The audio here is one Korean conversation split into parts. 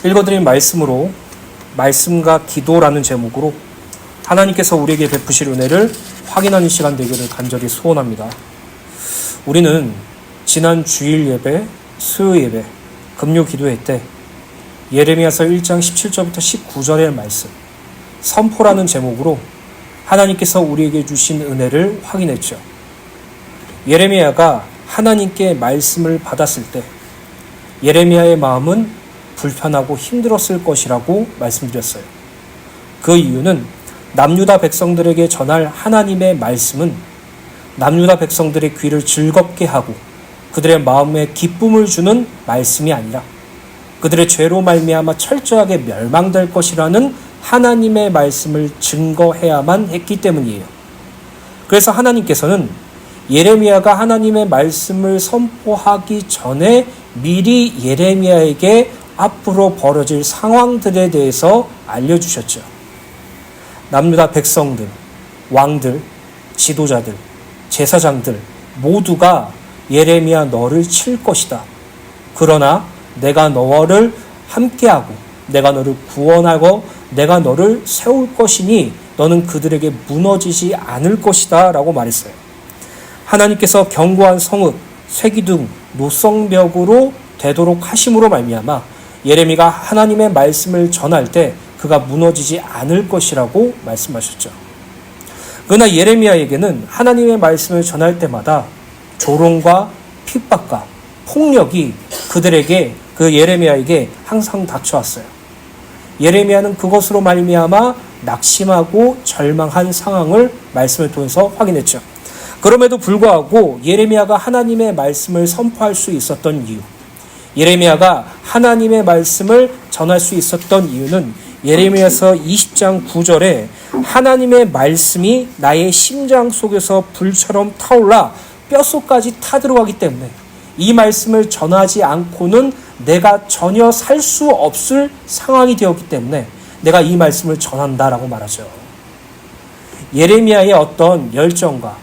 읽어드린 말씀으로 말씀과 기도라는 제목으로 하나님께서 우리에게 베푸실 은혜를 확인하는 시간 되기를 간절히 소원합니다. 우리는 지난 주일 예배, 수요 예배, 금요 기도회 때 예레미야서 1장 17절부터 19절의 말씀, 선포라는 제목으로 하나님께서 우리에게 주신 은혜를 확인했죠. 예레미야가 하나님께 말씀을 받았을 때 예레미야의 마음은 불편하고 힘들었을 것이라고 말씀드렸어요. 그 이유는 남유다 백성들에게 전할 하나님의 말씀은 남유다 백성들의 귀를 즐겁게 하고 그들의 마음에 기쁨을 주는 말씀이 아니라 그들의 죄로 말미암아 철저하게 멸망될 것이라는 하나님의 말씀을 증거해야만 했기 때문이에요. 그래서 하나님께서는 예레미야가 하나님의 말씀을 선포하기 전에 미리 예레미야에게 앞으로 벌어질 상황들에 대해서 알려주셨죠. 남유다 백성들, 왕들, 지도자들, 제사장들 모두가 예레미야 너를 칠 것이다. 그러나 내가 너를 함께하고 내가 너를 구원하고 내가 너를 세울 것이니 너는 그들에게 무너지지 않을 것이다 라고 말했어요. 하나님께서 견고한 성읍, 쇠기둥, 노성벽으로 되도록 하심으로 말미암아 예레미야가 하나님의 말씀을 전할 때 그가 무너지지 않을 것이라고 말씀하셨죠. 그러나 예레미야에게는 하나님의 말씀을 전할 때마다 조롱과 핍박과 폭력이 그들에게 그 예레미야에게 항상 닥쳐왔어요. 예레미야는 그것으로 말미암아 낙심하고 절망한 상황을 말씀을 통해서 확인했죠. 그럼에도 불구하고 예레미야가 하나님의 말씀을 선포할 수 있었던 이유, 예레미야가 하나님의 말씀을 전할 수 있었던 이유는 예레미야서 20장 9절에 하나님의 말씀이 나의 심장 속에서 불처럼 타올라 뼛속까지 타들어가기 때문에 이 말씀을 전하지 않고는 내가 전혀 살 수 없을 상황이 되었기 때문에 내가 이 말씀을 전한다라고 말하죠. 예레미야의 어떤 열정과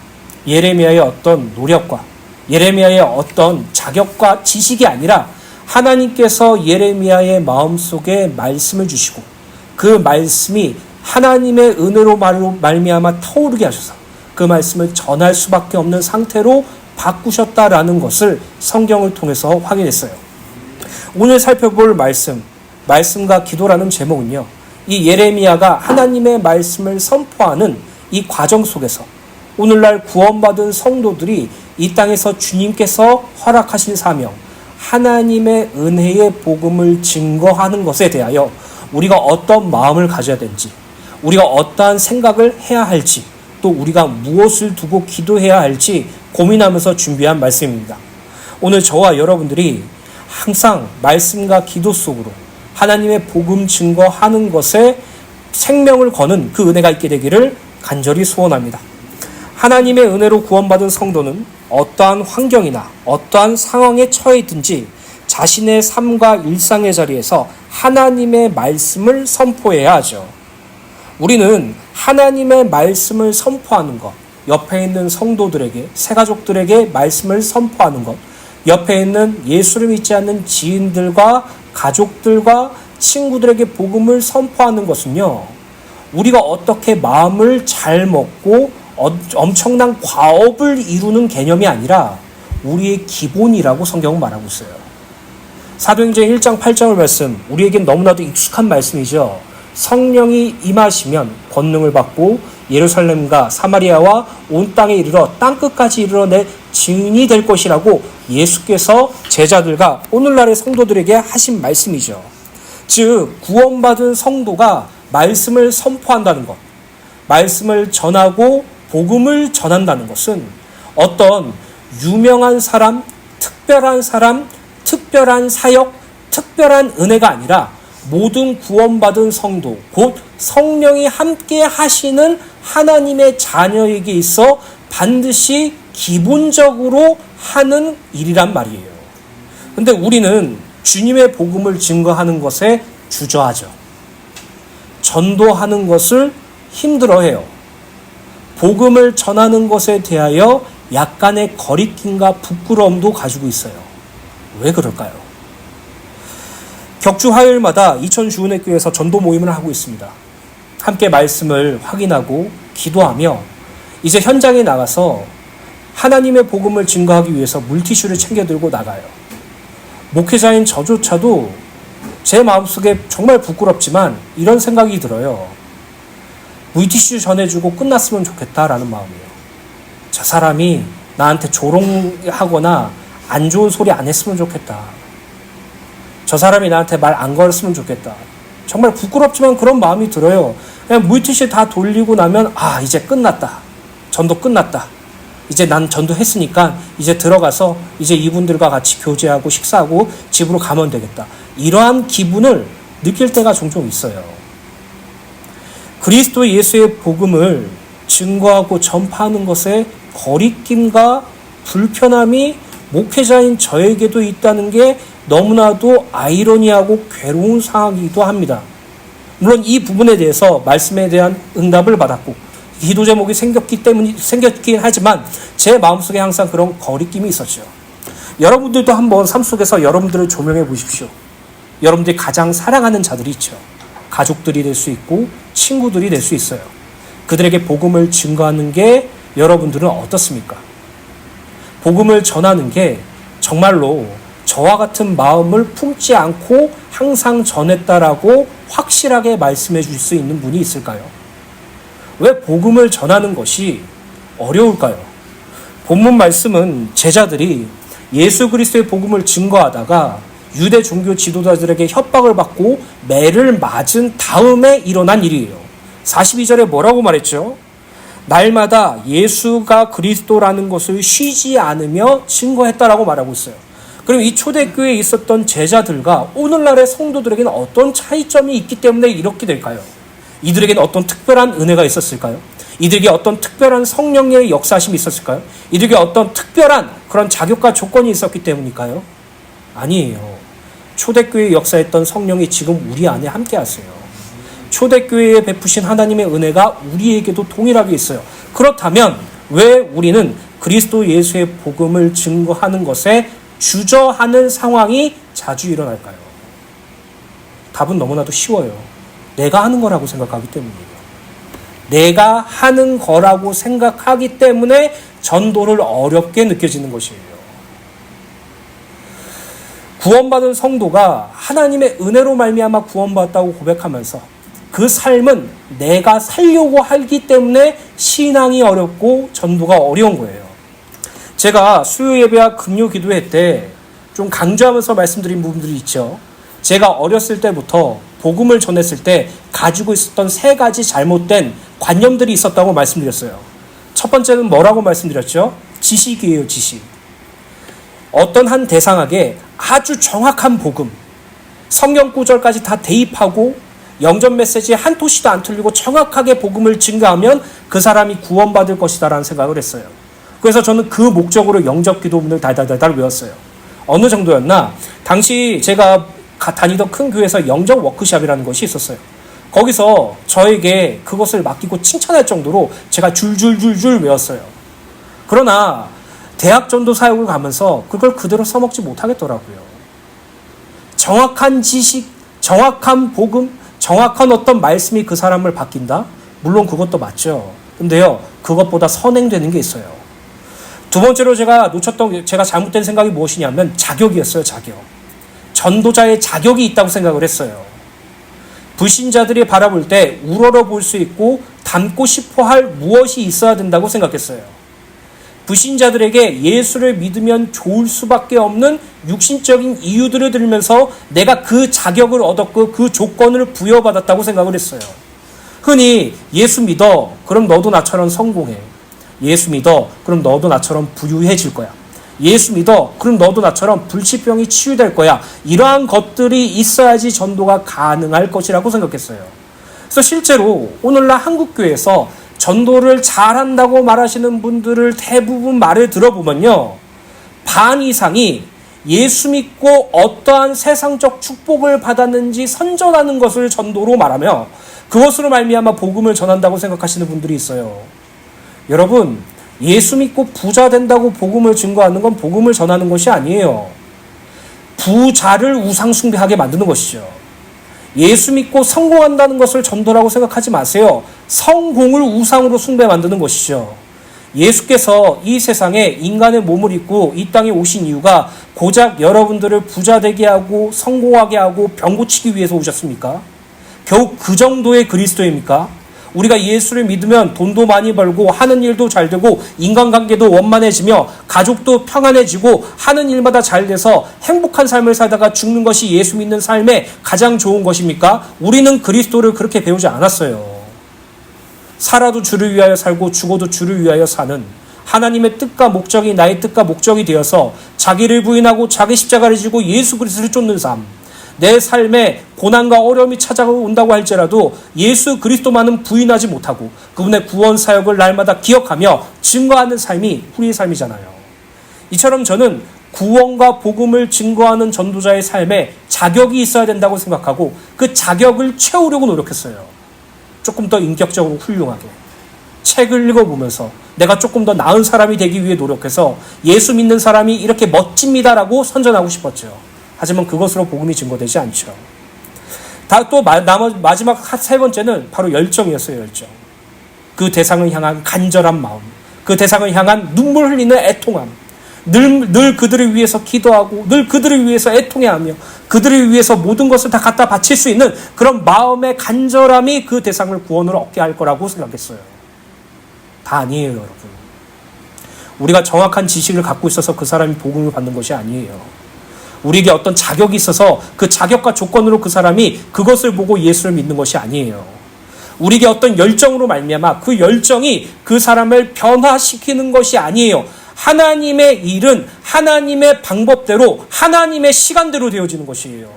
예레미야의 어떤 노력과 예레미야의 어떤 자격과 지식이 아니라 하나님께서 예레미야의 마음속에 말씀을 주시고 그 말씀이 하나님의 은혜로 말미암아 타오르게 하셔서 그 말씀을 전할 수밖에 없는 상태로 바꾸셨다라는 것을 성경을 통해서 확인했어요. 오늘 살펴볼 말씀과 기도라는 제목은요, 이 예레미야가 하나님의 말씀을 선포하는 이 과정 속에서 오늘날 구원받은 성도들이 이 땅에서 주님께서 허락하신 사명, 하나님의 은혜의 복음을 증거하는 것에 대하여 우리가 어떤 마음을 가져야 되는지, 우리가 어떠한 생각을 해야 할지, 또 우리가 무엇을 두고 기도해야 할지 고민하면서 준비한 말씀입니다. 오늘 저와 여러분들이 항상 말씀과 기도 속으로 하나님의 복음 증거하는 것에 생명을 거는 그 은혜가 있게 되기를 간절히 소원합니다. 하나님의 은혜로 구원받은 성도는 어떠한 환경이나 어떠한 상황에 처해 있든지 자신의 삶과 일상의 자리에서 하나님의 말씀을 선포해야 하죠. 우리는 하나님의 말씀을 선포하는 것, 옆에 있는 성도들에게, 새가족들에게 말씀을 선포하는 것, 옆에 있는 예수를 믿지 않는 지인들과 가족들과 친구들에게 복음을 선포하는 것은요, 우리가 어떻게 마음을 잘 먹고 엄청난 과업을 이루는 개념이 아니라 우리의 기본이라고 성경은 말하고 있어요. 사도행전 1장 8장의 말씀, 우리에겐 너무나도 익숙한 말씀이죠. 성령이 임하시면 권능을 받고 예루살렘과 사마리아와 온 땅에 이르러 땅끝까지 이르러 내 증인이 될 것이라고 예수께서 제자들과 오늘날의 성도들에게 하신 말씀이죠. 즉 구원받은 성도가 말씀을 선포한다는 것, 말씀을 전하고 복음을 전한다는 것은 어떤 유명한 사람, 특별한 사역, 특별한 은혜가 아니라 모든 구원받은 성도, 곧 성령이 함께 하시는 하나님의 자녀에게 있어 반드시 기본적으로 하는 일이란 말이에요. 근데 우리는 주님의 복음을 증거하는 것에 주저하죠. 전도하는 것을 힘들어해요. 복음을 전하는 것에 대하여 약간의 거리낌과 부끄러움도 가지고 있어요. 왜 그럴까요? 격주 화요일마다 이천주은혜교회에서 전도 모임을 하고 있습니다. 함께 말씀을 확인하고 기도하며 이제 현장에 나가서 하나님의 복음을 증거하기 위해서 물티슈를 챙겨 들고 나가요. 목회자인 저조차도 제 마음속에 정말 부끄럽지만 이런 생각이 들어요. 물티슈 전해주고 끝났으면 좋겠다라는 마음이에요. 저 사람이 나한테 조롱하거나 안 좋은 소리 안 했으면 좋겠다. 저 사람이 나한테 말 안 걸었으면 좋겠다. 정말 부끄럽지만 그런 마음이 들어요. 그냥 물티슈 다 돌리고 나면 이제 끝났다. 전도 끝났다. 이제 난 전도했으니까 이제 들어가서 이제 이분들과 같이 교제하고 식사하고 집으로 가면 되겠다. 이러한 기분을 느낄 때가 종종 있어요. 그리스도 예수의 복음을 증거하고 전파하는 것에 거리낌과 불편함이 목회자인 저에게도 있다는 게 너무나도 아이러니하고 괴로운 상황이기도 합니다. 물론 이 부분에 대해서 말씀에 대한 응답을 받았고 기도 제목이 생겼긴 하지만 제 마음속에 항상 그런 거리낌이 있었죠. 여러분들도 한번 삶 속에서 여러분들을 조명해 보십시오. 여러분들이 가장 사랑하는 자들이 있죠. 가족들이 될 수 있고 친구들이 될 수 있어요. 그들에게 복음을 증거하는 게 여러분들은 어떻습니까? 복음을 전하는 게 정말로 저와 같은 마음을 품지 않고 항상 전했다라고 확실하게 말씀해 줄 수 있는 분이 있을까요? 왜 복음을 전하는 것이 어려울까요? 본문 말씀은 제자들이 예수 그리스도의 복음을 증거하다가 유대 종교 지도자들에게 협박을 받고 매를 맞은 다음에 일어난 일이에요. 42절에 뭐라고 말했죠? 날마다 예수가 그리스도라는 것을 쉬지 않으며 증거했다라고 말하고 있어요. 그럼 이 초대교회에 있었던 제자들과 오늘날의 성도들에게는 어떤 차이점이 있기 때문에 이렇게 될까요? 이들에게는 어떤 특별한 은혜가 있었을까요? 이들에게 어떤 특별한 성령의 역사심이 있었을까요? 이들에게 어떤 특별한 그런 자격과 조건이 있었기 때문일까요? 아니에요. 초대교회에 역사했던 성령이 지금 우리 안에 함께 하세요. 초대교회에 베푸신 하나님의 은혜가 우리에게도 동일하게 있어요. 그렇다면 왜 우리는 그리스도 예수의 복음을 증거하는 것에 주저하는 상황이 자주 일어날까요? 답은 너무나도 쉬워요. 내가 하는 거라고 생각하기 때문이에요. 내가 하는 거라고 생각하기 때문에 전도를 어렵게 느껴지는 것이에요. 구원받은 성도가 하나님의 은혜로 말미암아 구원받았다고 고백하면서 그 삶은 내가 살려고 하기 때문에 신앙이 어렵고 전도가 어려운 거예요. 제가 수요 예배와 금요 기도회 때 좀 강조하면서 말씀드린 부분들이 있죠. 제가 어렸을 때부터 복음을 전했을 때 가지고 있었던 3가지 잘못된 관념들이 있었다고 말씀드렸어요. 첫 번째는 뭐라고 말씀드렸죠? 지식이에요, 지식. 어떤 한 대상에게 아주 정확한 복음, 성경 구절까지 다 대입하고 영전 메시지에 한 토시도 안 틀리고 정확하게 복음을 증거하면 그 사람이 구원받을 것이다라는 생각을 했어요. 그래서 저는 그 목적으로 영접 기도문을 달달달달 외웠어요. 어느 정도였나? 당시 제가 다니던 큰 교회에서 영접 워크숍이라는 것이 있었어요. 거기서 저에게 그것을 맡기고 칭찬할 정도로 제가 줄줄줄줄 외웠어요. 그러나 대학 전도 사역을 가면서 그걸 그대로 써먹지 못하겠더라고요. 정확한 지식, 정확한 복음, 정확한 어떤 말씀이 그 사람을 바뀐다? 물론 그것도 맞죠. 근데요, 그것보다 선행되는 게 있어요. 두 번째로 제가 잘못된 생각이 무엇이냐면 자격이었어요, 자격. 전도자의 자격이 있다고 생각을 했어요. 불신자들이 바라볼 때 우러러 볼 수 있고 닮고 싶어 할 무엇이 있어야 된다고 생각했어요. 불신자들에게 예수를 믿으면 좋을 수밖에 없는 육신적인 이유들을 들면서 내가 그 자격을 얻었고 그 조건을 부여받았다고 생각을 했어요. 흔히 예수 믿어, 그럼 너도 나처럼 성공해. 예수 믿어, 그럼 너도 나처럼 부유해질 거야. 예수 믿어, 그럼 너도 나처럼 불치병이 치유될 거야. 이러한 것들이 있어야지 전도가 가능할 것이라고 생각했어요. 그래서 실제로 오늘날 한국교회에서 전도를 잘한다고 말하시는 분들을 대부분 말을 들어보면요, 반 이상이 예수 믿고 어떠한 세상적 축복을 받았는지 선전하는 것을 전도로 말하며 그것으로 말미암아 복음을 전한다고 생각하시는 분들이 있어요. 여러분, 예수 믿고 부자 된다고 복음을 증거하는 건 복음을 전하는 것이 아니에요. 부자를 우상숭배하게 만드는 것이죠. 예수 믿고 성공한다는 것을 전도라고 생각하지 마세요. 성공을 우상으로 숭배 만드는 것이죠. 예수께서 이 세상에 인간의 몸을 입고 이 땅에 오신 이유가 고작 여러분들을 부자 되게 하고 성공하게 하고 병 고치기 위해서 오셨습니까? 겨우 그 정도의 그리스도입니까? 우리가 예수를 믿으면 돈도 많이 벌고 하는 일도 잘 되고 인간관계도 원만해지며 가족도 평안해지고 하는 일마다 잘 돼서 행복한 삶을 살다가 죽는 것이 예수 믿는 삶의 가장 좋은 것입니까? 우리는 그리스도를 그렇게 배우지 않았어요. 살아도 주를 위하여 살고 죽어도 주를 위하여 사는 하나님의 뜻과 목적이 나의 뜻과 목적이 되어서 자기를 부인하고 자기 십자가를 지고 예수 그리스도를 쫓는 삶. 내 삶에 고난과 어려움이 찾아온다고 할지라도 예수 그리스도만은 부인하지 못하고 그분의 구원 사역을 날마다 기억하며 증거하는 삶이 우리의 삶이잖아요. 이처럼 저는 구원과 복음을 증거하는 전도자의 삶에 자격이 있어야 된다고 생각하고 그 자격을 채우려고 노력했어요. 조금 더 인격적으로 훌륭하게 책을 읽어보면서 내가 조금 더 나은 사람이 되기 위해 노력해서 예수 믿는 사람이 이렇게 멋집니다라고 선전하고 싶었죠. 하지만 그것으로 복음이 증거되지 않죠. 마지막 세 번째는 바로 열정이었어요. 열정. 그 대상을 향한 간절한 마음, 그 대상을 향한 눈물 흘리는 애통함, 늘 그들을 위해서 기도하고 늘 그들을 위해서 애통해하며 그들을 위해서 모든 것을 다 갖다 바칠 수 있는 그런 마음의 간절함이 그 대상을 구원으로 얻게 할 거라고 생각했어요. 다 아니에요, 여러분. 우리가 정확한 지식을 갖고 있어서 그 사람이 복음을 받는 것이 아니에요. 우리에게 어떤 자격이 있어서 그 자격과 조건으로 그 사람이 그것을 보고 예수를 믿는 것이 아니에요. 우리에게 어떤 열정으로 말미암아 그 열정이 그 사람을 변화시키는 것이 아니에요. 하나님의 일은 하나님의 방법대로 하나님의 시간대로 되어지는 것이에요.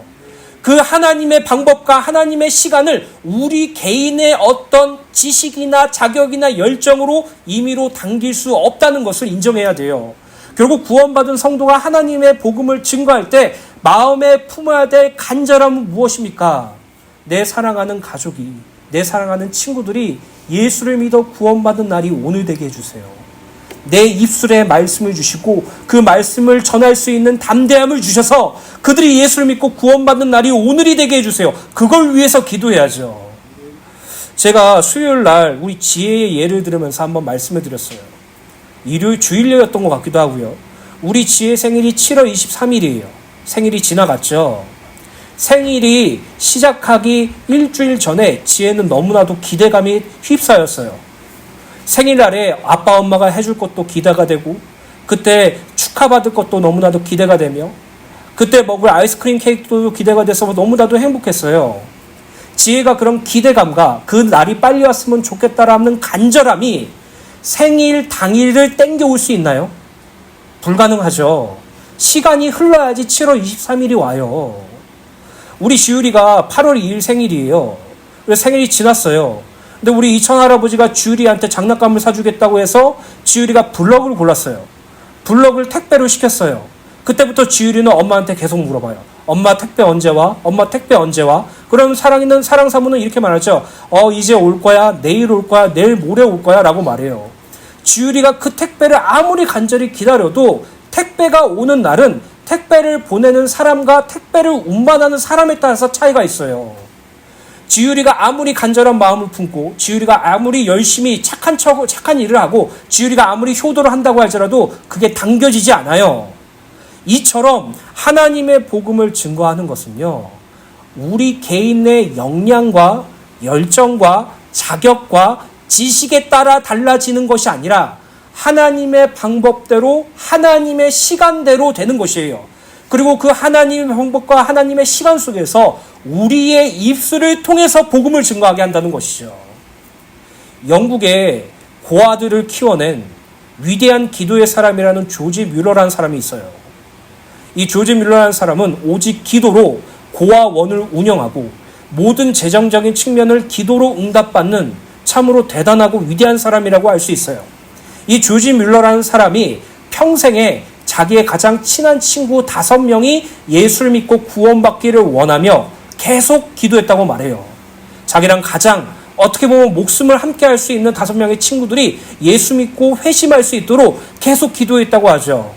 그 하나님의 방법과 하나님의 시간을 우리 개인의 어떤 지식이나 자격이나 열정으로 임의로 당길 수 없다는 것을 인정해야 돼요. 결국 구원받은 성도가 하나님의 복음을 증거할 때 마음에 품어야 될 간절함은 무엇입니까? 내 사랑하는 가족이, 내 사랑하는 친구들이 예수를 믿어 구원받은 날이 오늘 되게 해주세요. 내 입술에 말씀을 주시고 그 말씀을 전할 수 있는 담대함을 주셔서 그들이 예수를 믿고 구원받는 날이 오늘이 되게 해주세요. 그걸 위해서 기도해야죠. 제가 수요일 날 우리 지혜의 예를 들으면서 한번 말씀을 드렸어요. 일요일 주일요였던 것 같기도 하고요. 우리 지혜 생일이 7월 23일이에요. 생일이 지나갔죠. 생일이 시작하기 일주일 전에 지혜는 너무나도 기대감이 휩싸였어요. 생일날에 아빠 엄마가 해줄 것도 기대가 되고 그때 축하받을 것도 너무나도 기대가 되며 그때 먹을 아이스크림 케이크도 기대가 돼서 너무나도 행복했어요. 지혜가 그런 기대감과 그 날이 빨리 왔으면 좋겠다라는 간절함이 생일 당일을 땡겨올 수 있나요? 불가능하죠. 시간이 흘러야지 7월 23일이 와요. 우리 지율이가 8월 2일 생일이에요. 생일이 지났어요. 근데 우리 이천 할아버지가 지율이한테 장난감을 사주겠다고 해서 지율이가 블럭을 골랐어요. 블럭을 택배로 시켰어요. 그때부터 지율이는 엄마한테 계속 물어봐요. 엄마 택배 언제 와? 엄마 택배 언제 와? 그럼 사랑있는 사랑사모는 이렇게 말하죠. 이제 올 거야. 내일 올 거야. 내일 모레 올 거야. 라고 말해요. 지율이가 그 택배를 아무리 간절히 기다려도 택배가 오는 날은 택배를 보내는 사람과 택배를 운반하는 사람에 따라서 차이가 있어요. 지율이가 아무리 간절한 마음을 품고 지율이가 아무리 열심히 착한 일을 하고 지율이가 아무리 효도를 한다고 할지라도 그게 당겨지지 않아요. 이처럼 하나님의 복음을 증거하는 것은요. 우리 개인의 역량과 열정과 자격과 지식에 따라 달라지는 것이 아니라 하나님의 방법대로 하나님의 시간대로 되는 것이에요. 그리고 그 하나님의 방법과 하나님의 시간 속에서 우리의 입술을 통해서 복음을 증거하게 한다는 것이죠. 영국에 고아들을 키워낸 위대한 기도의 사람이라는 조지 뮬러라는 사람이 있어요. 이 조지 뮬러라는 사람은 오직 기도로 고아원을 운영하고 모든 재정적인 측면을 기도로 응답받는 참으로 대단하고 위대한 사람이라고 할 수 있어요. 이 조지 뮬러라는 사람이 평생에 자기의 가장 친한 친구 5명이 예수를 믿고 구원받기를 원하며 계속 기도했다고 말해요. 자기랑 가장 어떻게 보면 목숨을 함께 할 수 있는 5명의 친구들이 예수 믿고 회심할 수 있도록 계속 기도했다고 하죠.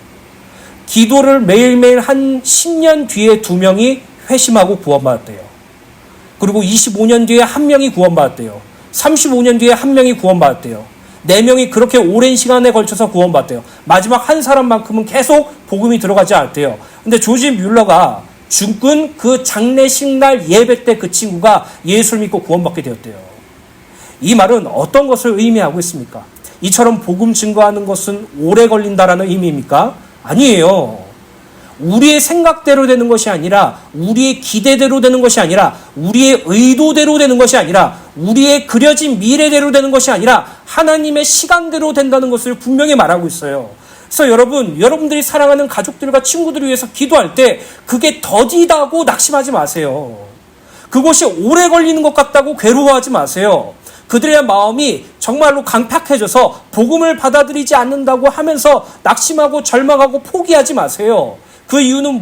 기도를 매일매일 한 10년 뒤에 2명이 회심하고 구원받았대요. 그리고 25년 뒤에 1명이 구원받았대요. 35년 뒤에 1명이 구원받았대요. 4명이 그렇게 오랜 시간에 걸쳐서 구원받았대요. 마지막 한 사람만큼은 계속 복음이 들어가지 않았대요. 근데 조지 뮬러가 죽은 그 장례식 날 예배 때 그 친구가 예수를 믿고 구원받게 되었대요. 이 말은 어떤 것을 의미하고 있습니까? 이처럼 복음 증거하는 것은 오래 걸린다라는 의미입니까? 아니에요. 우리의 생각대로 되는 것이 아니라, 우리의 기대대로 되는 것이 아니라, 우리의 의도대로 되는 것이 아니라, 우리의 그려진 미래대로 되는 것이 아니라 하나님의 시간대로 된다는 것을 분명히 말하고 있어요. 그래서 여러분들이 사랑하는 가족들과 친구들을 위해서 기도할 때 그게 더디다고 낙심하지 마세요. 그것이 오래 걸리는 것 같다고 괴로워하지 마세요. 그들의 마음이 정말로 강팍해져서 복음을 받아들이지 않는다고 하면서 낙심하고 절망하고 포기하지 마세요. 그 이유는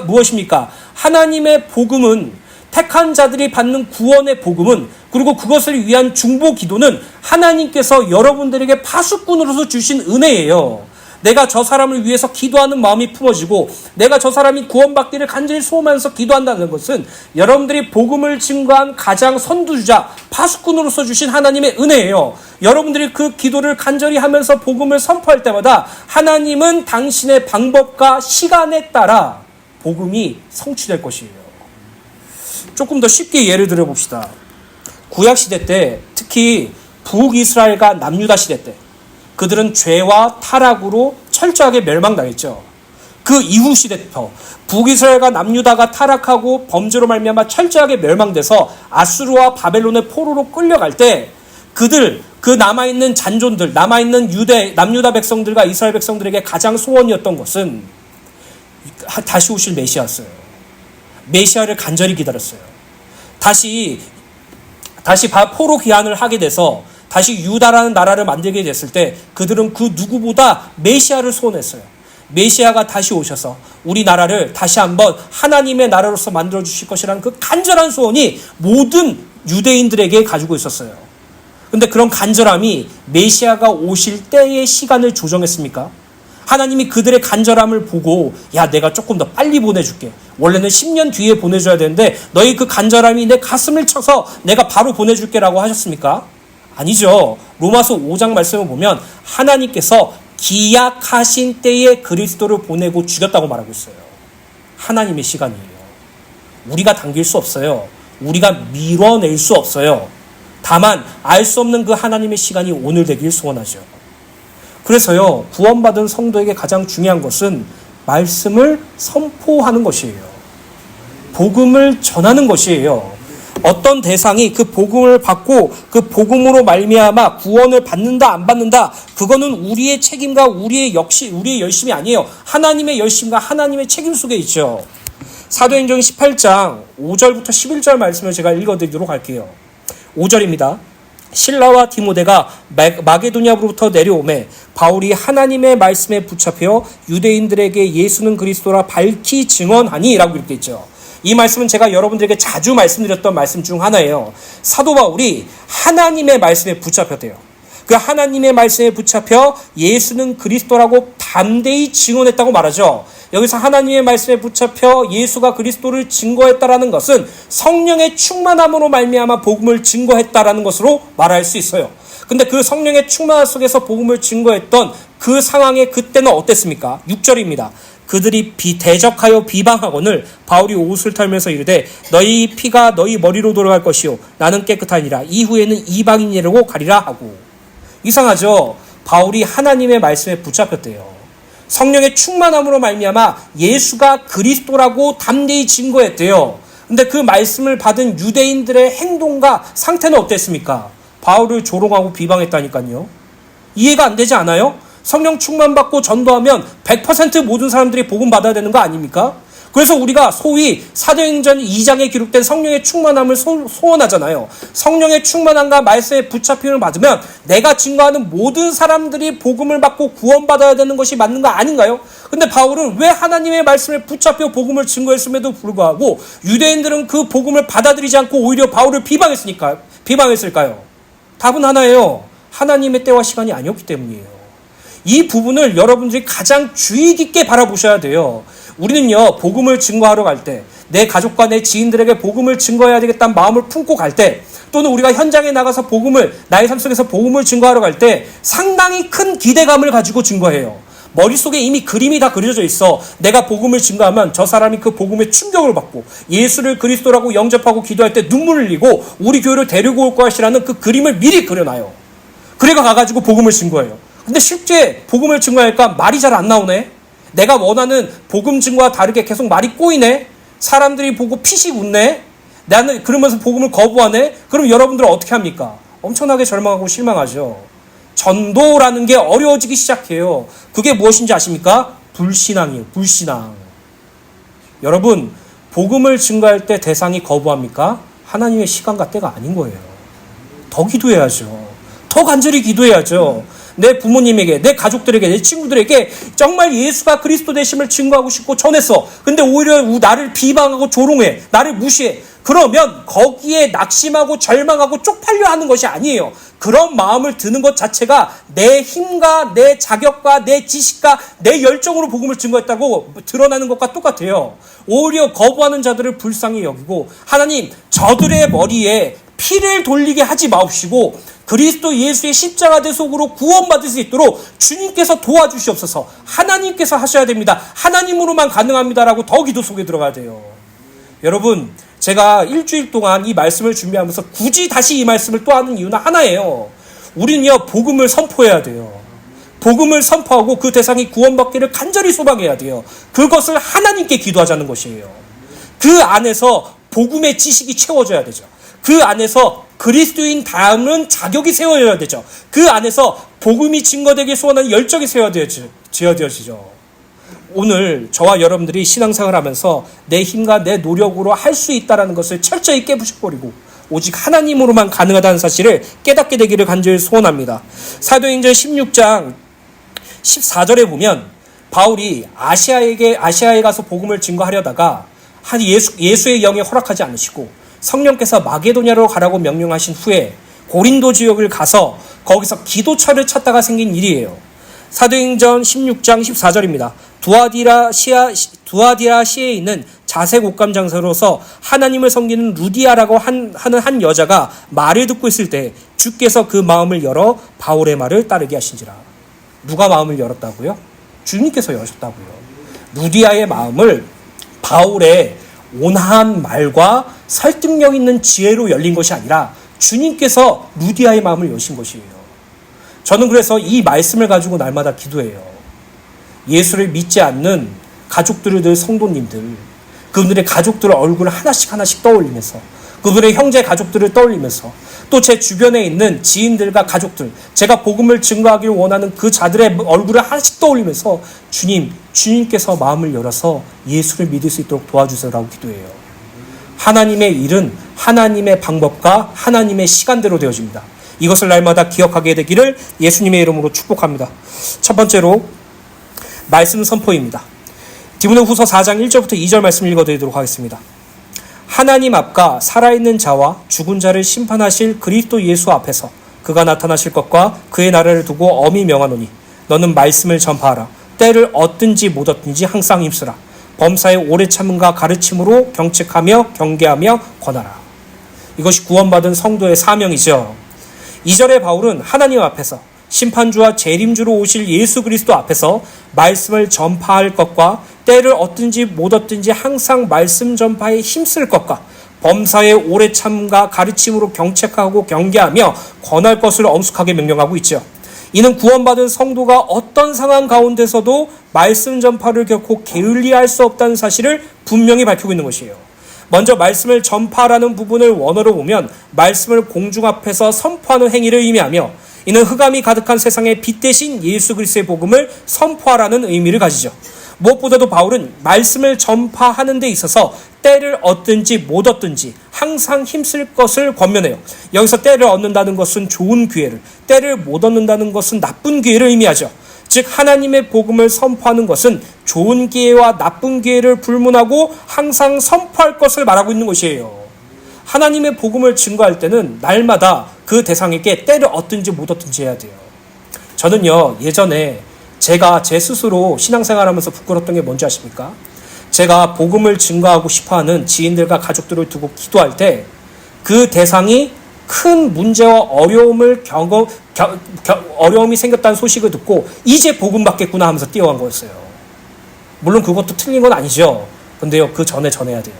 무엇입니까? 하나님의 복음은, 택한 자들이 받는 구원의 복음은, 그리고 그것을 위한 중보 기도는 하나님께서 여러분들에게 파수꾼으로서 주신 은혜예요. 내가 저 사람을 위해서 기도하는 마음이 품어지고 내가 저 사람이 구원받기를 간절히 소원하면서 기도한다는 것은 여러분들이 복음을 증거한 가장 선두주자, 파수꾼으로서 주신 하나님의 은혜예요. 여러분들이 그 기도를 간절히 하면서 복음을 선포할 때마다 하나님은 당신의 방법과 시간에 따라 복음이 성취될 것이에요. 조금 더 쉽게 예를 들어봅시다. 구약시대 때, 특히 북이스라엘과 남유다 시대 때 그들은 죄와 타락으로 철저하게 멸망당했죠. 그 이후 시대부터 북이스라엘과 남유다가 타락하고 범죄로 말미암아 철저하게 멸망돼서 아수르와 바벨론의 포로로 끌려갈 때 그 남아있는 잔존들, 남아있는 남유다 백성들과 이스라엘 백성들에게 가장 소원이었던 것은 다시 오실 메시아였어요. 메시아를 간절히 기다렸어요. 다시 포로 귀환을 하게 돼서 다시 유다라는 나라를 만들게 됐을 때 그들은 그 누구보다 메시아를 소원했어요. 메시아가 다시 오셔서 우리 나라를 다시 한번 하나님의 나라로서 만들어 주실 것이라는 그 간절한 소원이 모든 유대인들에게 가지고 있었어요. 그런데 그런 간절함이 메시아가 오실 때의 시간을 조정했습니까? 하나님이 그들의 간절함을 보고 야, 내가 조금 더 빨리 보내줄게. 원래는 10년 뒤에 보내줘야 되는데 너희 그 간절함이 내 가슴을 쳐서 내가 바로 보내줄게라고 하셨습니까? 아니죠. 로마서 5장 말씀을 보면 하나님께서 기약하신 때에 그리스도를 보내고 죽였다고 말하고 있어요. 하나님의 시간이에요. 우리가 당길 수 없어요. 우리가 밀어낼 수 없어요. 다만 알 수 없는 그 하나님의 시간이 오늘 되길 소원하죠. 그래서요, 구원받은 성도에게 가장 중요한 것은 말씀을 선포하는 것이에요. 복음을 전하는 것이에요. 어떤 대상이 그 복음을 받고 그 복음으로 말미암아 구원을 받는다 안 받는다, 그거는 우리의 책임과 우리의 열심이 아니에요. 하나님의 열심과 하나님의 책임 속에 있죠. 사도행전 18장 5절부터 11절 말씀을 제가 읽어드리도록 할게요. 5절입니다. 실라와 디모데가 마게도냐로부터 내려오매 바울이 하나님의 말씀에 붙잡혀 유대인들에게 예수는 그리스도라 밝히 증언하니 라고 이렇게 있죠. 이 말씀은 제가 여러분들에게 자주 말씀드렸던 말씀 중 하나예요. 사도 바울이 하나님의 말씀에 붙잡혔대요. 그 하나님의 말씀에 붙잡혀 예수는 그리스도라고 담대히 증언했다고 말하죠. 여기서 하나님의 말씀에 붙잡혀 예수가 그리스도를 증거했다라는 것은 성령의 충만함으로 말미암아 복음을 증거했다라는 것으로 말할 수 있어요. 근데 그 성령의 충만함 속에서 복음을 증거했던 그 상황에 그때는 어땠습니까? 6절입니다. 그들이 대적하여 비방하거늘 바울이 옷을 털면서 이르되 너희 피가 너희 머리로 돌아갈 것이요 나는 깨끗하니라. 이후에는 이방인이라고 가리라 하고. 이상하죠? 바울이 하나님의 말씀에 붙잡혔대요. 성령의 충만함으로 말미암아 예수가 그리스도라고 담대히 증거했대요. 근데 그 말씀을 받은 유대인들의 행동과 상태는 어땠습니까? 바울을 조롱하고 비방했다니까요. 이해가 안 되지 않아요? 성령 충만받고 전도하면 100% 모든 사람들이 복음 받아야 되는 거 아닙니까? 그래서 우리가 소위 사도행전 2장에 기록된 성령의 충만함을 소원하잖아요. 성령의 충만함과 말씀의 붙잡힘을 받으면 내가 증거하는 모든 사람들이 복음을 받고 구원받아야 되는 것이 맞는 거 아닌가요? 근데 바울은 왜 하나님의 말씀에 붙잡혀 복음을 증거했음에도 불구하고 유대인들은 그 복음을 받아들이지 않고 오히려 바울을 비방했을까요? 답은 하나예요. 하나님의 때와 시간이 아니었기 때문이에요. 이 부분을 여러분들이 가장 주의 깊게 바라보셔야 돼요. 우리는요, 복음을 증거하러 갈 때, 내 가족과 내 지인들에게 복음을 증거해야 되겠다는 마음을 품고 갈 때, 또는 우리가 현장에 나가서 나의 삶 속에서 복음을 증거하러 갈 때 상당히 큰 기대감을 가지고 증거해요. 머릿속에 이미 그림이 다 그려져 있어. 내가 복음을 증거하면 저 사람이 그 복음에 충격을 받고 예수를 그리스도라고 영접하고 기도할 때 눈물을 흘리고 우리 교회를 데리고 올 것이라는 그 그림을 미리 그려놔요. 그래가 가가지고 복음을 증거해요. 근데 실제 복음을 증거하니까 말이 잘 안 나오네. 내가 원하는 복음 증거와 다르게 계속 말이 꼬이네. 사람들이 보고 피식 웃네. 나는 그러면서 복음을 거부하네. 그럼 여러분들은 어떻게 합니까? 엄청나게 절망하고 실망하죠. 전도라는 게 어려워지기 시작해요. 그게 무엇인지 아십니까? 불신앙이에요. 불신앙. 여러분, 복음을 증거할 때 대상이 거부합니까? 하나님의 시간과 때가 아닌 거예요. 더 기도해야죠. 더 간절히 기도해야죠. 내 부모님에게, 내 가족들에게, 내 친구들에게 정말 예수가 그리스도 되심을 증거하고 싶고 전했어. 근데 오히려 나를 비방하고 조롱해. 나를 무시해. 그러면 거기에 낙심하고 절망하고 쪽팔려 하는 것이 아니에요. 그런 마음을 드는 것 자체가 내 힘과 내 자격과 내 지식과 내 열정으로 복음을 증거했다고 드러나는 것과 똑같아요. 오히려 거부하는 자들을 불쌍히 여기고, 하나님, 저들의 머리에 피를 돌리게 하지 마옵시고 그리스도 예수의 십자가 대속으로 구원받을 수 있도록 주님께서 도와주시옵소서. 하나님께서 하셔야 됩니다. 하나님으로만 가능합니다라고 더 기도 속에 들어가야 돼요. 여러분, 제가 일주일 동안 이 말씀을 준비하면서 굳이 다시 이 말씀을 또 하는 이유는 하나예요. 우리는요, 복음을 선포해야 돼요. 복음을 선포하고 그 대상이 구원받기를 간절히 소망해야 돼요. 그것을 하나님께 기도하자는 것이에요. 그 안에서 복음의 지식이 채워져야 되죠. 그 안에서 그리스도인 다음은 자격이 세워져야 되죠. 그 안에서 복음이 증거되길 소원하는 열정이 지어져지죠. 오늘 저와 여러분들이 신앙생활을 하면서 내 힘과 내 노력으로 할 수 있다는 것을 철저히 깨부셔버리고 오직 하나님으로만 가능하다는 사실을 깨닫게 되기를 간절히 소원합니다. 사도행전 16장 14절에 보면 바울이 아시아에 가서 복음을 증거하려다가 예수의 영이 허락하지 않으시고 성령께서 마게도냐로 가라고 명령하신 후에 고린도 지역을 가서 거기서 기도처를 찾다가 생긴 일이에요. 사도행전 16장 14절입니다. 두아디라시에 있는 자색 옷감 장사로서 하나님을 섬기는 루디아라고 하는 한 여자가 말을 듣고 있을 때 주께서 그 마음을 열어 바울의 말을 따르게 하신지라. 누가 마음을 열었다고요? 주님께서 여셨다고요. 루디아의 마음을 바울의 온화한 말과 설득력 있는 지혜로 열린 것이 아니라 주님께서 루디아의 마음을 여신 것이에요. 저는 그래서 이 말씀을 가지고 날마다 기도해요. 예수를 믿지 않는 가족들을 늘 성도님들, 그분들의 가족들의 얼굴을 하나씩 떠올리면서, 그분의 형제 가족들을 떠올리면서, 또 제 주변에 있는 지인들과 가족들, 제가 복음을 증거하기를 원하는 그 자들의 얼굴을 하나씩 떠올리면서 주님께서 마음을 열어서 예수를 믿을 수 있도록 도와주세요라고 기도해요. 하나님의 일은 하나님의 방법과 하나님의 시간대로 되어집니다. 이것을 날마다 기억하게 되기를 예수님의 이름으로 축복합니다. 첫 번째로 말씀 선포입니다. 디모데후서 4장 1절부터 2절 말씀 읽어드리도록 하겠습니다. 하나님 앞과 살아있는 자와 죽은 자를 심판하실 그리스도 예수 앞에서 그가 나타나실 것과 그의 나라를 두고 엄히 명하노니 너는 말씀을 전파하라. 때를 얻든지 못 얻든지 항상 힘쓰라. 범사의 오래 참음과 가르침으로 경책하며 경계하며 권하라. 이것이 구원받은 성도의 사명이죠. 2절의 바울은 하나님 앞에서 심판주와 재림주로 오실 예수 그리스도 앞에서 말씀을 전파할 것과 때를 얻든지 못 얻든지 항상 말씀 전파에 힘쓸 것과 범사의 오래 참음과 가르침으로 경책하고 경계하며 권할 것을 엄숙하게 명령하고 있죠. 이는 구원받은 성도가 어떤 상황 가운데서도 말씀 전파를 결코 게을리할 수 없다는 사실을 분명히 밝히고 있는 것이에요. 먼저 말씀을 전파하라는 부분을 원어로 보면 말씀을 공중 앞에서 선포하는 행위를 의미하며, 이는 흑암이 가득한 세상의 빛 대신 예수 그리스도의 복음을 선포하라는 의미를 가지죠. 무엇보다도 바울은 말씀을 전파하는 데 있어서 때를 얻든지 못 얻든지 항상 힘쓸 것을 권면해요. 여기서 때를 얻는다는 것은 좋은 기회를, 때를 못 얻는다는 것은 나쁜 기회를 의미하죠. 즉 하나님의 복음을 선포하는 것은 좋은 기회와 나쁜 기회를 불문하고 항상 선포할 것을 말하고 있는 것이에요. 하나님의 복음을 증거할 때는 날마다 그 대상에게 때를 얻든지 못 얻든지 해야 돼요. 저는요, 예전에 제가 제 스스로 신앙생활하면서 부끄러웠던 게 뭔지 아십니까? 제가 복음을 증거하고 싶어하는 지인들과 가족들을 두고 기도할 때 그 대상이 큰 문제와 어려움이 생겼다는 소식을 듣고 이제 복음 받겠구나 하면서 뛰어간 거였어요. 물론 그것도 틀린 건 아니죠. 근데요, 그 전에 전해야 돼요.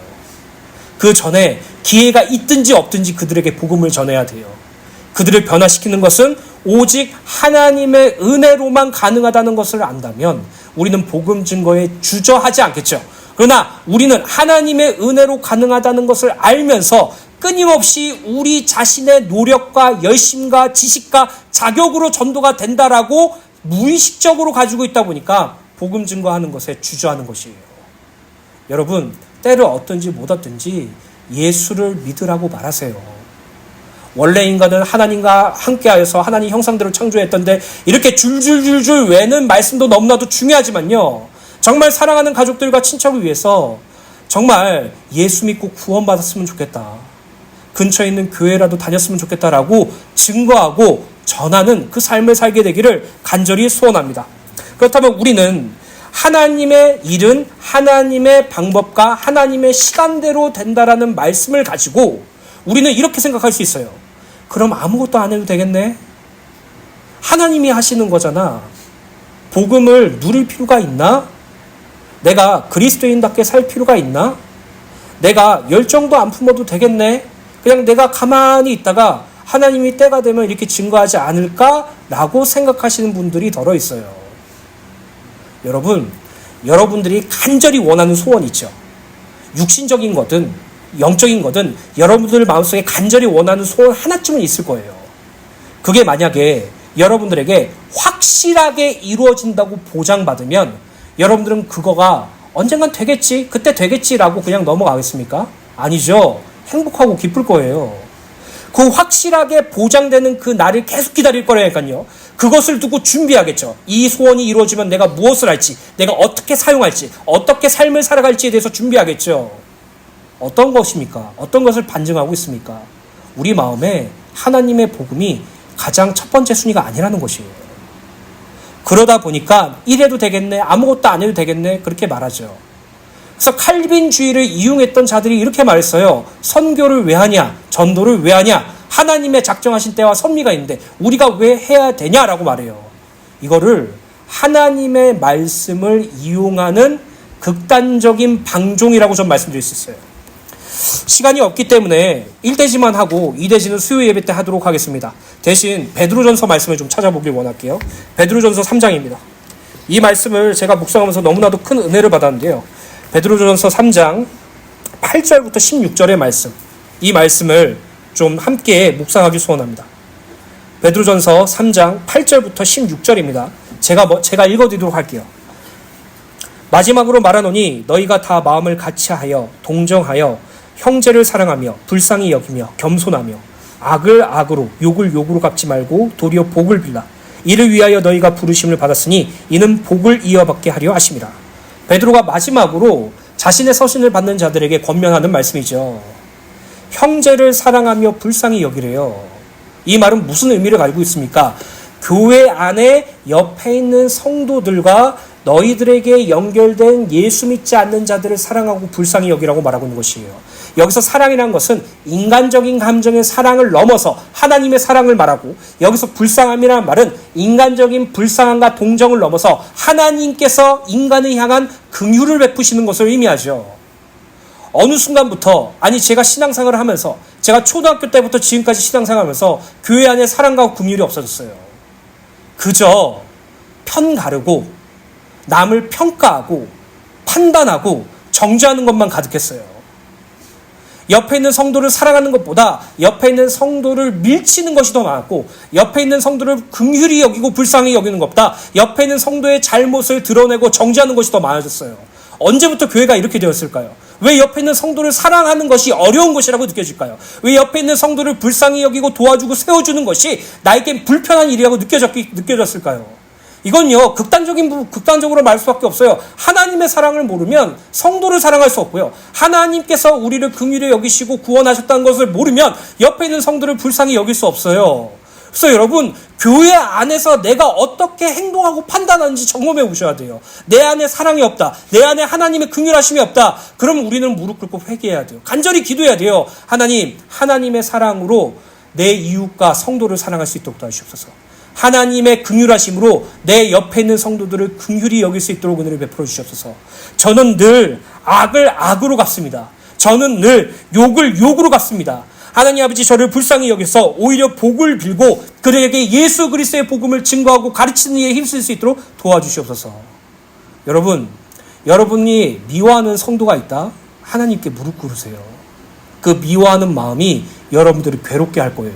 그 전에 기회가 있든지 없든지 그들에게 복음을 전해야 돼요. 그들을 변화시키는 것은 오직 하나님의 은혜로만 가능하다는 것을 안다면 우리는 복음 증거에 주저하지 않겠죠. 그러나 우리는 하나님의 은혜로 가능하다는 것을 알면서 끊임없이 우리 자신의 노력과 열심과 지식과 자격으로 전도가 된다라고 무의식적으로 가지고 있다 보니까 복음 증거하는 것에 주저하는 것이에요. 여러분, 때를 얻든지 못 얻든지 예수를 믿으라고 말하세요. 원래 인간은 하나님과 함께하여서 하나님 형상대로 창조했던데 이렇게 줄줄줄줄 외는 말씀도 너무나도 중요하지만요. 정말 사랑하는 가족들과 친척을 위해서 정말 예수 믿고 구원받았으면 좋겠다. 근처에 있는 교회라도 다녔으면 좋겠다라고 증거하고 전하는 그 삶을 살게 되기를 간절히 소원합니다. 그렇다면 우리는 하나님의 일은 하나님의 방법과 하나님의 시간대로 된다라는 말씀을 가지고 우리는 이렇게 생각할 수 있어요. 그럼 아무것도 안 해도 되겠네? 하나님이 하시는 거잖아. 복음을 누릴 필요가 있나? 내가 그리스도인답게 살 필요가 있나? 내가 열정도 안 품어도 되겠네? 그냥 내가 가만히 있다가 하나님이 때가 되면 이렇게 증거하지 않을까라고 생각하시는 분들이 덜어 있어요. 여러분, 여러분들이 간절히 원하는 소원이 있죠. 육신적인 거든 영적인 거든 여러분들 마음속에 간절히 원하는 소원 하나쯤은 있을 거예요. 그게 만약에 여러분들에게 확실하게 이루어진다고 보장받으면 여러분들은 그거가 언젠간 되겠지, 그때 되겠지라고 그냥 넘어가겠습니까? 아니죠. 행복하고 기쁠 거예요. 그 확실하게 보장되는 그 날을 계속 기다릴 거라니까요. 그것을 두고 준비하겠죠. 이 소원이 이루어지면 내가 무엇을 할지, 내가 어떻게 사용할지, 어떻게 삶을 살아갈지에 대해서 준비하겠죠. 어떤 것입니까? 어떤 것을 반증하고 있습니까? 우리 마음에 하나님의 복음이 가장 첫 번째 순위가 아니라는 것이에요. 그러다 보니까 이래도 되겠네, 아무것도 안 해도 되겠네, 그렇게 말하죠. 그래서 칼빈주의를 이용했던 자들이 이렇게 말했어요. 선교를 왜 하냐? 전도를 왜 하냐? 하나님의 작정하신 때와 선미가 있는데 우리가 왜 해야 되냐라고 말해요. 이거를 하나님의 말씀을 이용하는 극단적인 방종이라고 좀 말씀드릴 수 있어요. 시간이 없기 때문에 1대지만 하고 2대지는 수요 예배 때 하도록 하겠습니다. 대신 베드로전서 말씀을 좀 찾아보길 원할게요. 베드로전서 3장입니다. 이 말씀을 제가 묵상하면서 너무나도 큰 은혜를 받았는데요. 베드로전서 3장 8절부터 16절의 말씀, 이 말씀을 좀 함께 묵상하기 소원합니다. 베드로전서 3장 8절부터 16절입니다. 제가 읽어드리도록 할게요. 마지막으로 말하노니 너희가 다 마음을 같이하여 동정하여 형제를 사랑하며 불쌍히 여기며 겸손하며 악을 악으로 욕을 욕으로 갚지 말고 도리어 복을 빌라. 이를 위하여 너희가 부르심을 받았으니 이는 복을 이어받게 하려 하심이라. 베드로가 마지막으로 자신의 서신을 받는 자들에게 권면하는 말씀이죠. 형제를 사랑하며 불쌍히 여기래요. 이 말은 무슨 의미를 가지고 있습니까? 교회 안에 옆에 있는 성도들과 너희들에게 연결된 예수 믿지 않는 자들을 사랑하고 불쌍히 여기라고 말하고 있는 것이에요. 여기서 사랑이라는 것은 인간적인 감정의 사랑을 넘어서 하나님의 사랑을 말하고, 여기서 불쌍함이라는 말은 인간적인 불쌍함과 동정을 넘어서 하나님께서 인간을 향한 긍휼을 베푸시는 것을 의미하죠. 어느 순간부터, 아니 제가 신앙생활을 하면서, 제가 초등학교 때부터 지금까지 신앙생활을 하면서 교회 안에 사랑과 긍휼이 없어졌어요. 그저 편 가르고 남을 평가하고 판단하고 정죄하는 것만 가득했어요. 옆에 있는 성도를 사랑하는 것보다 옆에 있는 성도를 밀치는 것이 더 많았고, 옆에 있는 성도를 긍휼히 여기고 불쌍히 여기는 것보다 옆에 있는 성도의 잘못을 드러내고 정죄하는 것이 더 많아졌어요. 언제부터 교회가 이렇게 되었을까요? 왜 옆에 있는 성도를 사랑하는 것이 어려운 것이라고 느껴질까요? 왜 옆에 있는 성도를 불쌍히 여기고 도와주고 세워주는 것이 나에겐 불편한 일이라고 느껴졌을까요? 이건요, 극단적으로 말할 수밖에 없어요. 하나님의 사랑을 모르면 성도를 사랑할 수 없고요. 하나님께서 우리를 긍휼히 여기시고 구원하셨다는 것을 모르면 옆에 있는 성도를 불쌍히 여길 수 없어요. 그래서 여러분, 교회 안에서 내가 어떻게 행동하고 판단하는지 점검해 보셔야 돼요. 내 안에 사랑이 없다. 내 안에 하나님의 긍휼하심이 없다. 그럼 우리는 무릎 꿇고 회개해야 돼요. 간절히 기도해야 돼요. 하나님, 하나님의 사랑으로 내 이웃과 성도를 사랑할 수 있도록 도와주시옵소서. 하나님의 긍휼하심으로 내 옆에 있는 성도들을 긍휼히 여길 수 있도록 은혜를 베풀어 주시옵소서. 저는 늘 악을 악으로 갚습니다. 저는 늘 욕을 욕으로 갚습니다. 하나님 아버지, 저를 불쌍히 여겨서 오히려 복을 빌고 그들에게 예수 그리스도의 복음을 증거하고 가르치는 일에 힘쓸 수 있도록 도와주시옵소서. 여러분, 여러분이 미워하는 성도가 있다? 하나님께 무릎 꿇으세요. 그 미워하는 마음이 여러분들을 괴롭게 할 거예요.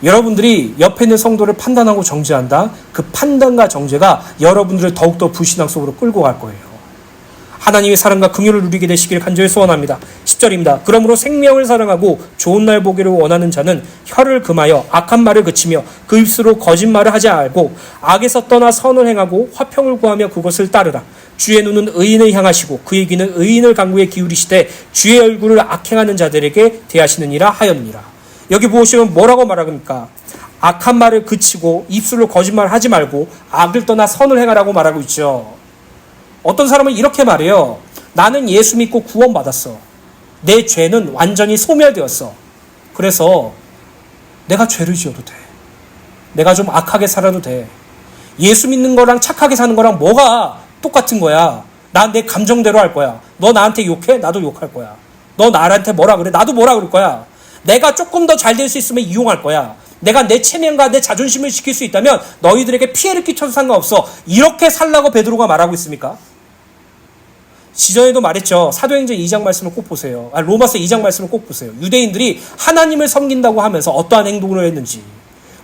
여러분들이 옆에 있는 성도를 판단하고 정죄한다? 그 판단과 정죄가 여러분들을 더욱더 불신앙 속으로 끌고 갈 거예요. 하나님의 사랑과 긍휼을 누리게 되시길 간절히 소원합니다. 10절입니다. 그러므로 생명을 사랑하고 좋은 날 보기를 원하는 자는 혀를 금하여 악한 말을 그치며 그 입술로 거짓말을 하지 말고 악에서 떠나 선을 행하고 화평을 구하며 그것을 따르라. 주의 눈은 의인을 향하시고 그의 귀는 의인을 간구에 기울이시되 주의 얼굴을 악행하는 자들에게 대하시느니라 하였느니라. 여기 보시면 뭐라고 말합니까? 악한 말을 그치고 입술로 거짓말을 하지 말고 악을 떠나 선을 행하라고 말하고 있죠. 어떤 사람은 이렇게 말해요. 나는 예수 믿고 구원받았어. 내 죄는 완전히 소멸되었어. 그래서 내가 죄를 지어도 돼. 내가 좀 악하게 살아도 돼. 예수 믿는 거랑 착하게 사는 거랑 뭐가 똑같은 거야. 난 내 감정대로 할 거야. 너 나한테 욕해? 나도 욕할 거야. 너 나한테 뭐라 그래? 나도 뭐라 그럴 거야. 내가 조금 더 잘 될 수 있으면 이용할 거야. 내가 내 체면과 내 자존심을 지킬 수 있다면 너희들에게 피해를 끼쳐도 상관없어. 이렇게 살라고 베드로가 말하고 있습니까? 지전에도 말했죠. 사도행전 2장 말씀을 꼭 보세요. 로마서 2장 말씀을 꼭 보세요. 유대인들이 하나님을 섬긴다고 하면서 어떠한 행동을 했는지.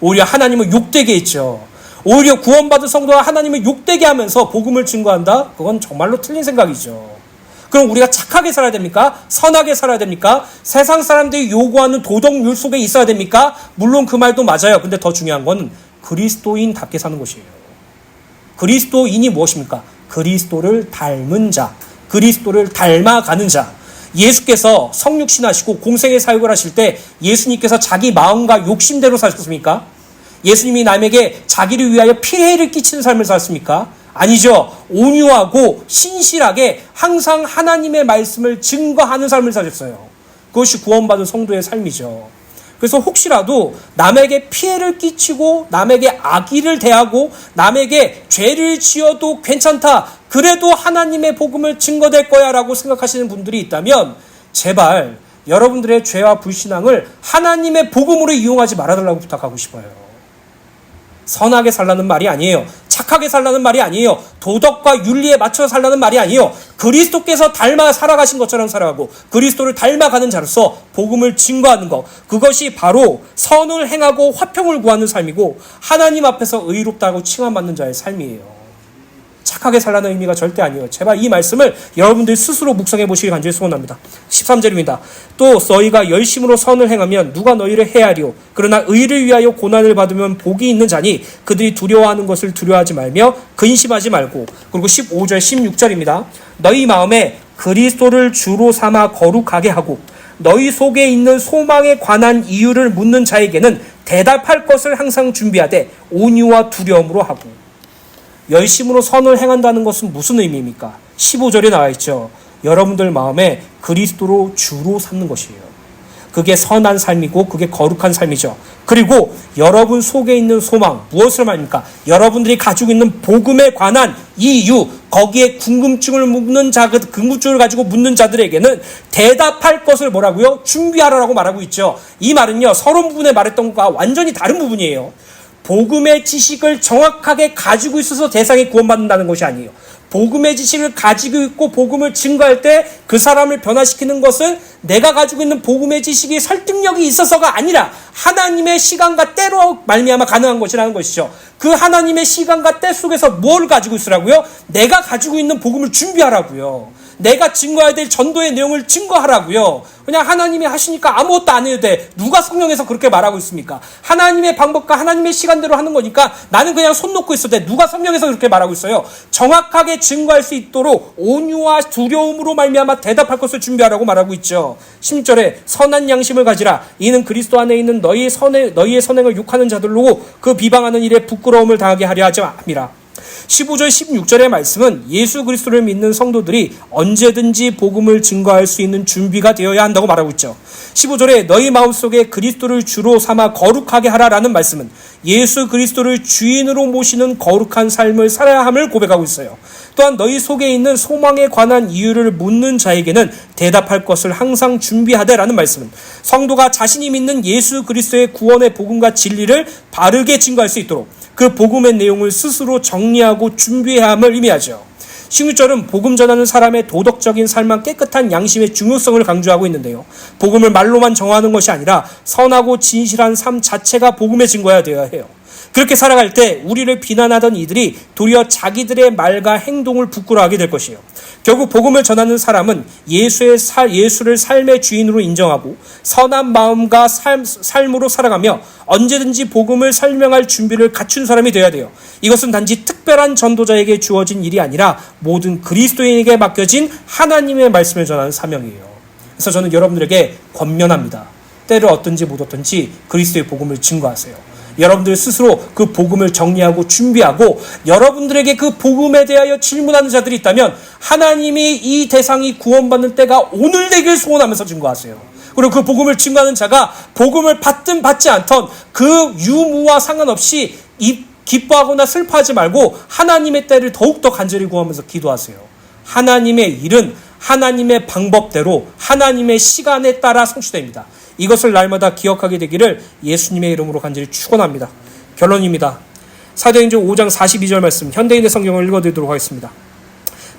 오히려 하나님을 욕되게 했죠. 오히려 구원받은 성도가 하나님을 욕되게 하면서 복음을 증거한다? 그건 정말로 틀린 생각이죠. 그럼 우리가 착하게 살아야 됩니까? 선하게 살아야 됩니까? 세상 사람들이 요구하는 도덕률 속에 있어야 됩니까? 물론 그 말도 맞아요. 근데 더 중요한 건 그리스도인답게 사는 것이에요. 그리스도인이 무엇입니까? 그리스도를 닮은 자, 그리스도를 닮아가는 자. 예수께서 성육신하시고 공생의 사역을 하실 때 예수님께서 자기 마음과 욕심대로 사셨습니까? 예수님이 남에게 자기를 위하여 피해를 끼치는 삶을 살았습니까? 아니죠. 온유하고 신실하게 항상 하나님의 말씀을 증거하는 삶을 사셨어요. 그것이 구원받은 성도의 삶이죠. 그래서 혹시라도 남에게 피해를 끼치고 남에게 악의를 대하고 남에게 죄를 지어도 괜찮다. 그래도 하나님의 복음을 증거될 거야 라고 생각하시는 분들이 있다면 제발 여러분들의 죄와 불신앙을 하나님의 복음으로 이용하지 말아달라고 부탁하고 싶어요. 선하게 살라는 말이 아니에요. 착하게 살라는 말이 아니에요. 도덕과 윤리에 맞춰 살라는 말이 아니에요. 그리스도께서 닮아 살아가신 것처럼 살아가고 그리스도를 닮아가는 자로서 복음을 증거하는 것. 그것이 바로 선을 행하고 화평을 구하는 삶이고 하나님 앞에서 의롭다고 칭함받는 자의 삶이에요. 착하게 살라는 의미가 절대 아니에요. 제발 이 말씀을 여러분들 스스로 묵상해 보시길 간절히 소원합니다. 13절입니다. 또 너희가 열심으로 선을 행하면 누가 너희를 해하리요. 그러나 의를 위하여 고난을 받으면 복이 있는 자니 그들이 두려워하는 것을 두려워하지 말며 근심하지 말고. 그리고 15절 16절입니다. 너희 마음에 그리스도를 주로 삼아 거룩하게 하고 너희 속에 있는 소망에 관한 이유를 묻는 자에게는 대답할 것을 항상 준비하되 온유와 두려움으로 하고. 열심으로 선을 행한다는 것은 무슨 의미입니까? 15절에 나와 있죠. 여러분들 마음에 그리스도로 주로 삼는 것이에요. 그게 선한 삶이고 그게 거룩한 삶이죠. 그리고 여러분 속에 있는 소망, 무엇을 말입니까? 여러분들이 가지고 있는 복음에 관한 이유, 거기에 궁금증을 가지고 묻는 자들에게는 대답할 것을 뭐라고요? 준비하라고 말하고 있죠. 이 말은요, 서론 부분에 말했던 것과 완전히 다른 부분이에요. 복음의 지식을 정확하게 가지고 있어서 대상이 구원받는다는 것이 아니에요. 복음의 지식을 가지고 있고 복음을 증거할 때 그 사람을 변화시키는 것은 내가 가지고 있는 복음의 지식이 설득력이 있어서가 아니라 하나님의 시간과 때로 말미암아 가능한 것이라는 것이죠. 그 하나님의 시간과 때 속에서 뭘 가지고 있으라고요? 내가 가지고 있는 복음을 준비하라고요. 내가 증거해야 될 전도의 내용을 증거하라고요. 그냥 하나님이 하시니까 아무것도 안 해도 돼. 누가 성령에서 그렇게 말하고 있습니까? 하나님의 방법과 하나님의 시간대로 하는 거니까 나는 그냥 손 놓고 있어도 돼. 누가 성령에서 그렇게 말하고 있어요? 정확하게 증거할 수 있도록 온유와 두려움으로 말미암아 대답할 것을 준비하라고 말하고 있죠. 16절에 선한 양심을 가지라. 이는 그리스도 안에 있는 너희의 선행을 욕하는 자들로 그 비방하는 일에 부끄러움을 당하게 하려 하지 맙니다. 15절 16절의 말씀은 예수 그리스도를 믿는 성도들이 언제든지 복음을 증거할 수 있는 준비가 되어야 한다고 말하고 있죠. 15절에 너희 마음속에 그리스도를 주로 삼아 거룩하게 하라라는 말씀은 예수 그리스도를 주인으로 모시는 거룩한 삶을 살아야 함을 고백하고 있어요. 또한 너희 속에 있는 소망에 관한 이유를 묻는 자에게는 대답할 것을 항상 준비하되라는 말씀은 성도가 자신이 믿는 예수 그리스도의 구원의 복음과 진리를 바르게 증거할 수 있도록 그 복음의 내용을 스스로 정리하고 준비해야 함을 의미하죠. 16절은 복음 전하는 사람의 도덕적인 삶과 깨끗한 양심의 중요성을 강조하고 있는데요. 복음을 말로만 정하는 것이 아니라 선하고 진실한 삶 자체가 복음의 증거여야 되어야 해요. 그렇게 살아갈 때 우리를 비난하던 이들이 도리어 자기들의 말과 행동을 부끄러워하게 될 것이에요. 결국 복음을 전하는 사람은 예수를 삶의 주인으로 인정하고 선한 마음과 삶으로 살아가며 언제든지 복음을 설명할 준비를 갖춘 사람이 되어야 돼요. 이것은 단지 특별한 전도자에게 주어진 일이 아니라 모든 그리스도인에게 맡겨진 하나님의 말씀을 전하는 사명이에요. 그래서 저는 여러분들에게 권면합니다. 때를 얻든지 못 얻든지 그리스도의 복음을 증거하세요. 여러분들 스스로 그 복음을 정리하고 준비하고 여러분들에게 그 복음에 대하여 질문하는 자들이 있다면 하나님이 이 대상이 구원받는 때가 오늘 되길 소원하면서 증거하세요. 그리고 그 복음을 증거하는 자가 복음을 받든 받지 않던 그 유무와 상관없이 기뻐하거나 슬퍼하지 말고 하나님의 때를 더욱더 간절히 구하면서 기도하세요. 하나님의 일은 하나님의 방법대로 하나님의 시간에 따라 성취됩니다. 이것을 날마다 기억하게 되기를 예수님의 이름으로 간절히 축원합니다. 결론입니다. 사도행전 5장 42절 말씀 현대인의 성경을 읽어드리도록 하겠습니다.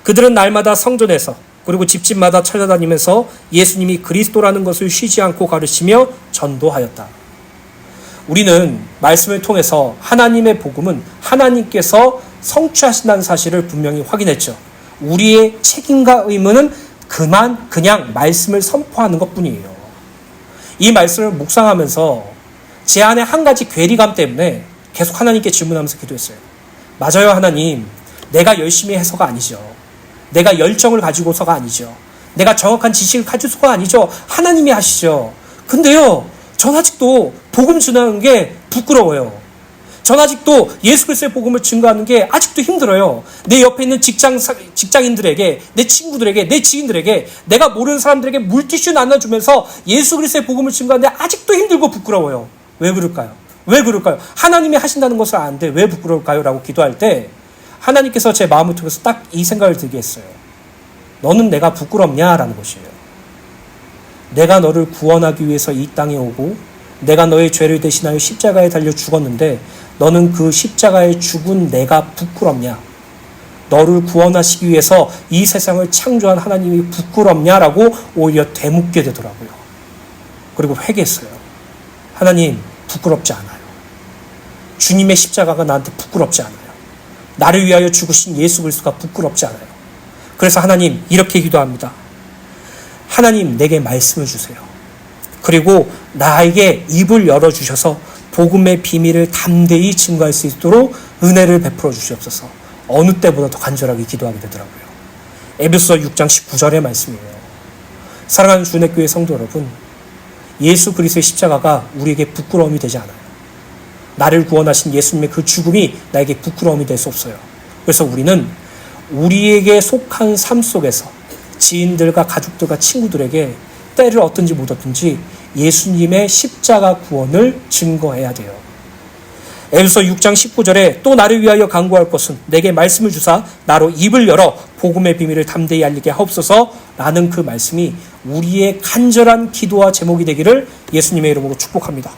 그들은 날마다 성전에서 그리고 집집마다 찾아다니면서 예수님이 그리스도라는 것을 쉬지 않고 가르치며 전도하였다. 우리는 말씀을 통해서 하나님의 복음은 하나님께서 성취하신다는 사실을 분명히 확인했죠. 우리의 책임과 의무는 그냥 말씀을 선포하는 것뿐이에요. 이 말씀을 묵상하면서 제 안에 한 가지 괴리감 때문에 계속 하나님께 질문하면서 기도했어요. 맞아요, 하나님. 내가 열심히 해서가 아니죠. 내가 열정을 가지고서가 아니죠. 내가 정확한 지식을 가지고서가 아니죠. 하나님이 하시죠. 근데요, 전 아직도 복음 전하는 게 부끄러워요. 전 아직도 예수 그리스도의 복음을 증거하는 게 아직도 힘들어요. 내 옆에 있는 직장인들에게, 내 친구들에게, 내 지인들에게, 내가 모르는 사람들에게 물티슈 나눠주면서 예수 그리스도의 복음을 증거하는데 아직도 힘들고 부끄러워요. 왜 그럴까요? 왜 그럴까요? 하나님이 하신다는 것을 아는데 왜 부끄러울까요? 라고 기도할 때 하나님께서 제 마음을 통해서 딱 이 생각을 들게 했어요. 너는 내가 부끄럽냐? 라는 것이에요. 내가 너를 구원하기 위해서 이 땅에 오고 내가 너의 죄를 대신하여 십자가에 달려 죽었는데 너는 그 십자가에 죽은 내가 부끄럽냐? 너를 구원하시기 위해서 이 세상을 창조한 하나님이 부끄럽냐라고 오히려 되묻게 되더라고요. 그리고 회개했어요. 하나님, 부끄럽지 않아요. 주님의 십자가가 나한테 부끄럽지 않아요. 나를 위하여 죽으신 예수 그리스도가 부끄럽지 않아요. 그래서 하나님, 이렇게 기도합니다. 하나님, 내게 말씀을 주세요. 그리고 나에게 입을 열어주셔서 복음의 비밀을 담대히 증거할 수 있도록 은혜를 베풀어 주시옵소서. 어느 때보다도 간절하게 기도하게 되더라고요. 에베소서 6장 19절의 말씀이에요. 사랑하는 주내교회 성도 여러분, 예수 그리스도의 십자가가 우리에게 부끄러움이 되지 않아요. 나를 구원하신 예수님의 그 죽음이 나에게 부끄러움이 될 수 없어요. 그래서 우리는 우리에게 속한 삶 속에서 지인들과 가족들과 친구들에게 때를 얻든지 못 얻든지 예수님의 십자가 구원을 증거해야 돼요. 에베소서 6장 19절에 또 나를 위하여 간구할 것은 내게 말씀을 주사 나로 입을 열어 복음의 비밀을 담대히 알리게 하옵소서라는 그 말씀이 우리의 간절한 기도와 제목이 되기를 예수님의 이름으로 축복합니다.